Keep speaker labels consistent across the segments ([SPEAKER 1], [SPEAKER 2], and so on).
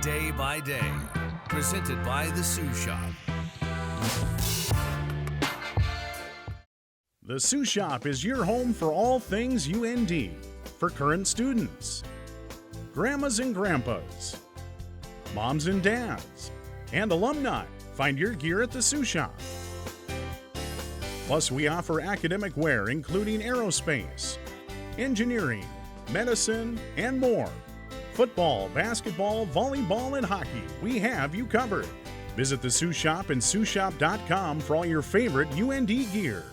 [SPEAKER 1] day by day. Presented by the Sioux Shop.
[SPEAKER 2] The Sioux Shop is your home for all things UND, for current students, grandmas and grandpas, moms and dads, and alumni. Find your gear at the Sioux Shop. Plus, we offer academic wear including aerospace, engineering, medicine, and more. Football, basketball, volleyball, and hockey. We have you covered. Visit the Sioux Shop and SiouxShop.com for all your favorite UND gear.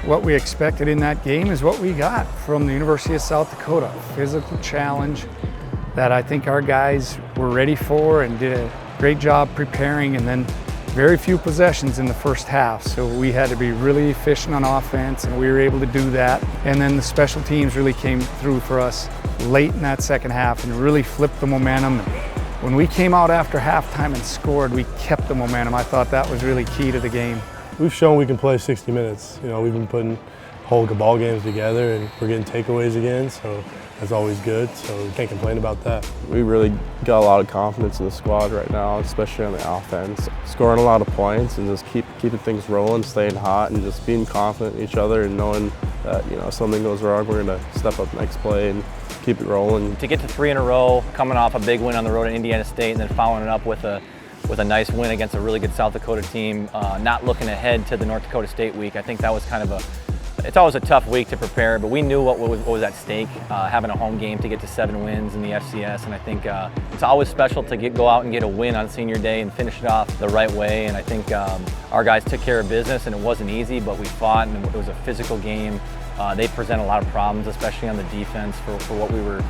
[SPEAKER 3] What we expected in that game is what we got from the University of South Dakota. Physical challenge that I think our guys were ready for and did a great job preparing, and then very few possessions in the first half. So we had to be really efficient on offense, and we were able to do that. And then the special teams really came through for us late in that second half and really flipped the momentum. When we came out after halftime and scored, we kept the momentum. I thought that was really key to the game.
[SPEAKER 4] We've shown we can play 60 minutes. You know, we've been putting whole ball games together, and we're getting takeaways again, so that's always good. So we can't complain about that.
[SPEAKER 5] We really got a lot of confidence in the squad right now, especially on the offense. Scoring a lot of points and just keeping things rolling, staying hot, and just being confident in each other and knowing that, you know, if something goes wrong, we're going to step up next play and keep it rolling.
[SPEAKER 6] To get to 3 in a row, coming off a big win on the road at Indiana State, and then following it up with a nice win against a really good South Dakota team, not looking ahead to the North Dakota State week. I think that was kind of it's always a tough week to prepare, but we knew what was at stake, having a home game to get to 7 wins in the FCS, and I think it's always special to go out and get a win on senior day and finish it off the right way, and I think our guys took care of business, and it wasn't easy, but we fought, and it was a physical game. They present a lot of problems, especially on the defense for what we were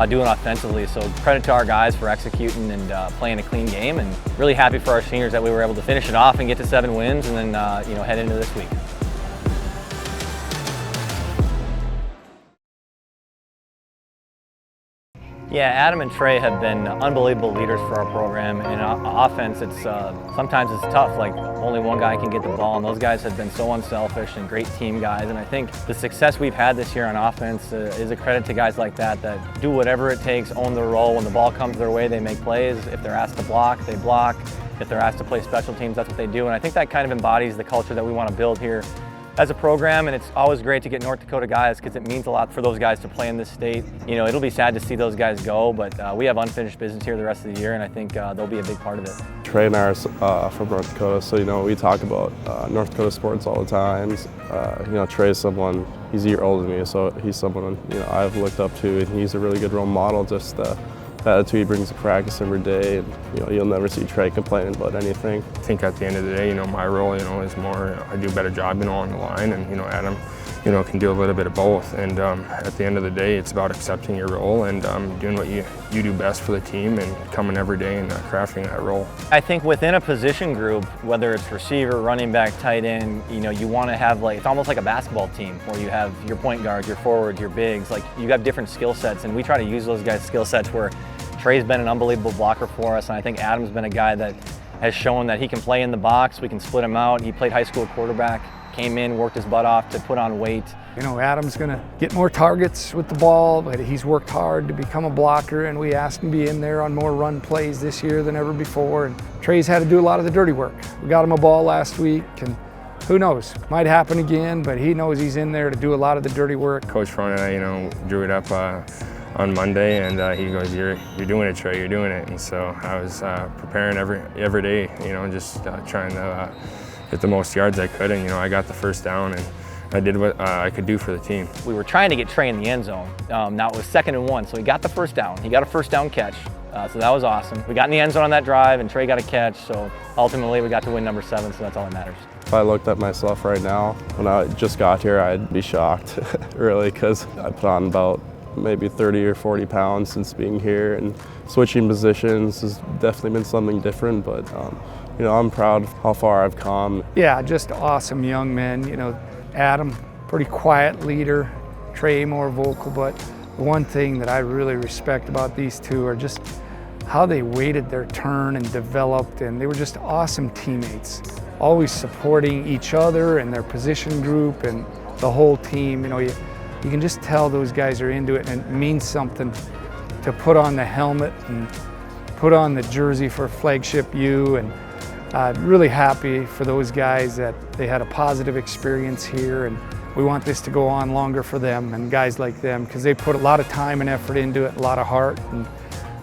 [SPEAKER 6] doing offensively. So credit to our guys for executing and playing a clean game, and really happy for our seniors that we were able to finish it off and get to 7 wins, and then head into this week. Yeah, Adam and Trae have been unbelievable leaders for our program. In offense, sometimes it's tough. Like, only one guy can get the ball, and those guys have been so unselfish and great team guys. And I think the success we've had this year on offense is a credit to guys like that do whatever it takes, own their role. When the ball comes their way, they make plays. If they're asked to block, they block. If they're asked to play special teams, that's what they do. And I think that kind of embodies the culture that we want to build here as a program, and it's always great to get North Dakota guys because it means a lot for those guys to play in this state. You know, it'll be sad to see those guys go, but we have unfinished business here the rest of the year, and I think they'll be a big part of it.
[SPEAKER 5] Trae and I are from North Dakota, so, you know, we talk about North Dakota sports all the time. You know, Trae is someone, he's a year older than me, so he's someone, you know, I've looked up to, and he's a really good role model. Just the attitude he brings to practice every day, and, you know, you'll never see Trae complaining about anything.
[SPEAKER 7] I think at the end of the day, you know, my role, you know, is more, I do a better job, you know, on the line, and, you know, Adam, you know, can do a little bit of both. And at the end of the day, it's about accepting your role and doing what you do best for the team and coming every day and crafting that role.
[SPEAKER 6] I think within a position group, whether it's receiver, running back, tight end, you know, you want to have, like, it's almost like a basketball team where you have your point guards, your forwards, your bigs, like, you have different skill sets, and we try to use those guys' skill sets where Trae's been an unbelievable blocker for us, and I think Adam's been a guy that has shown that he can play in the box. We can split him out. He played high school quarterback, came in, worked his butt off to put on weight.
[SPEAKER 3] You know, Adam's going to get more targets with the ball, but he's worked hard to become a blocker, and we asked him to be in there on more run plays this year than ever before. And Trae's had to do a lot of the dirty work. We got him a ball last week, and who knows, might happen again, but he knows he's in there to do a lot of the dirty work.
[SPEAKER 7] Coach Frona, you know, drew it up on Monday, and he goes, you're doing it, Trae, you're doing it. And so I was preparing every day, you know, just trying to get the most yards I could, and, you know, I got the first down, and I did what I could do for the team.
[SPEAKER 6] We were trying to get Trae in the end zone. Now it was 2nd and 1, so he got the first down. He got a first down catch, so that was awesome. We got in the end zone on that drive, and Trae got a catch, so ultimately we got to win number 7, so that's all that matters.
[SPEAKER 5] If I looked at myself right now, when I just got here, I'd be shocked, really, because I put on about maybe 30 or 40 pounds since being here, and switching positions has definitely been something different, but you know, I'm proud of how far I've come.
[SPEAKER 3] Yeah, just awesome young men. You know, Adam, pretty quiet leader, Trae more vocal, but the one thing that I really respect about these two are just how they waited their turn and developed, and they were just awesome teammates, always supporting each other and their position group and the whole team. You know, you can just tell those guys are into it, and it means something to put on the helmet and put on the jersey for Flagship U, and really happy for those guys that they had a positive experience here, and we want this to go on longer for them and guys like them, because they put a lot of time and effort into it, a lot of heart and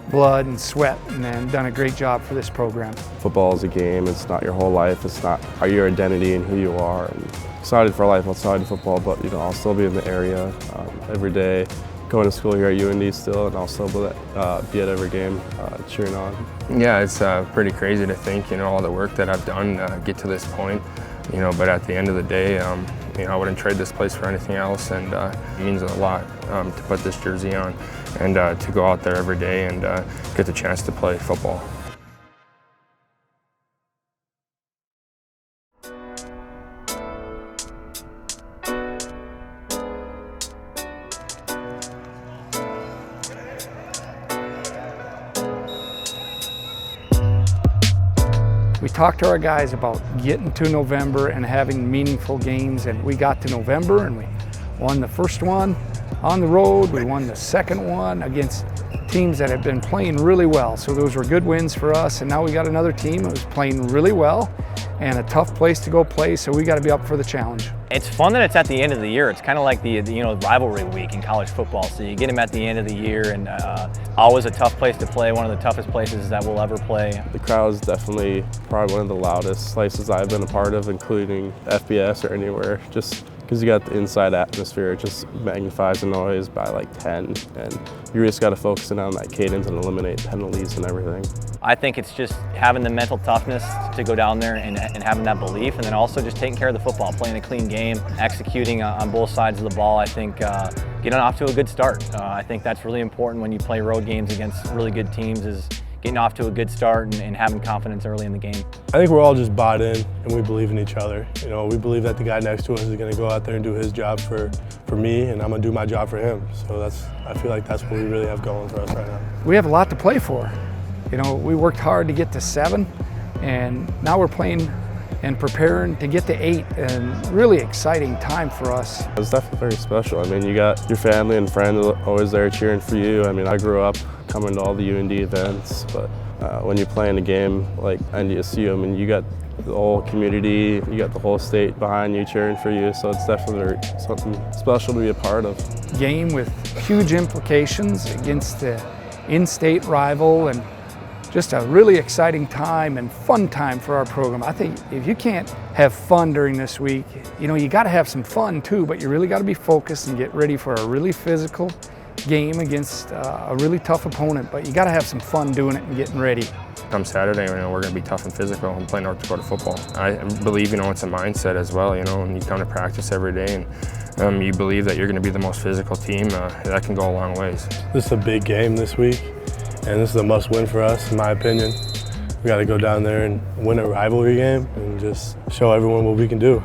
[SPEAKER 3] blood and sweat, and done a great job for this program.
[SPEAKER 5] Football is a game. It's not your whole life. It's not your identity and who you are. And excited for life outside of football, but you know, I'll still be in the area every day, going to school here at UND still, and I'll still be at every game cheering on.
[SPEAKER 7] Yeah, it's pretty crazy to think, you know, all the work that I've done to get to this point, you know, but at the end of the day, you know, I wouldn't trade this place for anything else, and it means a lot to put this jersey on and to go out there every day and get the chance to play football.
[SPEAKER 3] We talked to our guys about getting to November and having meaningful games, and we got to November and we won the first one on the road. We won the second one against teams that have been playing really well. So those were good wins for us, and now we got another team that was playing really well and a tough place to go play, so we got to be up for the challenge.
[SPEAKER 6] It's fun that it's at the end of the year. It's kind of like the you know, rivalry week in college football. So you get them at the end of the year, and always a tough place to play, one of the toughest places that we'll ever play.
[SPEAKER 5] The crowd is definitely probably one of the loudest places I've been a part of, including FBS or anywhere, just because you got the inside atmosphere. It just magnifies the noise by like 10, and you just got to focus in on that cadence and eliminate penalties and everything.
[SPEAKER 6] I think it's just having the mental toughness to go down there and having that belief, and then also just taking care of the football, playing a clean game, executing on both sides of the ball. I think getting off to a good start. I think that's really important when you play road games against really good teams, is getting off to a good start and having confidence early in the game. I
[SPEAKER 4] think we're all just bought in, and we believe in each other. You know, we believe that the guy next to us is going to go out there and do his job for me, and I'm going to do my job for him. So I feel like that's what we really have going for us right now.
[SPEAKER 3] We have a lot to play for. You know, we worked hard to get to 7, and now we're playing and preparing to get to 8, and really exciting time for us.
[SPEAKER 5] It's definitely very special. I mean, you got your family and friends always there cheering for you. I mean, I grew up coming to all the UND events, but when you're playing a game like NDSU, I mean, you got the whole community, you got the whole state behind you cheering for you, so it's definitely something special to be a part of.
[SPEAKER 3] Game with huge implications against the in-state rival, and just a really exciting time and fun time for our program. I think if you can't have fun during this week, you know, you got to have some fun too, but you really got to be focused and get ready for a really physical game against a really tough opponent, but you got to have some fun doing it and getting ready.
[SPEAKER 7] Come Saturday, you know, we're going to be tough and physical and play North Dakota football. I believe, you know, it's a mindset as well, you know, and you come to practice every day and you believe that you're going to be the most physical team, that can go a long ways.
[SPEAKER 4] This is a big game this week, and this is a must-win for us, in my opinion. We got to go down there and win a rivalry game and just show everyone what we can do.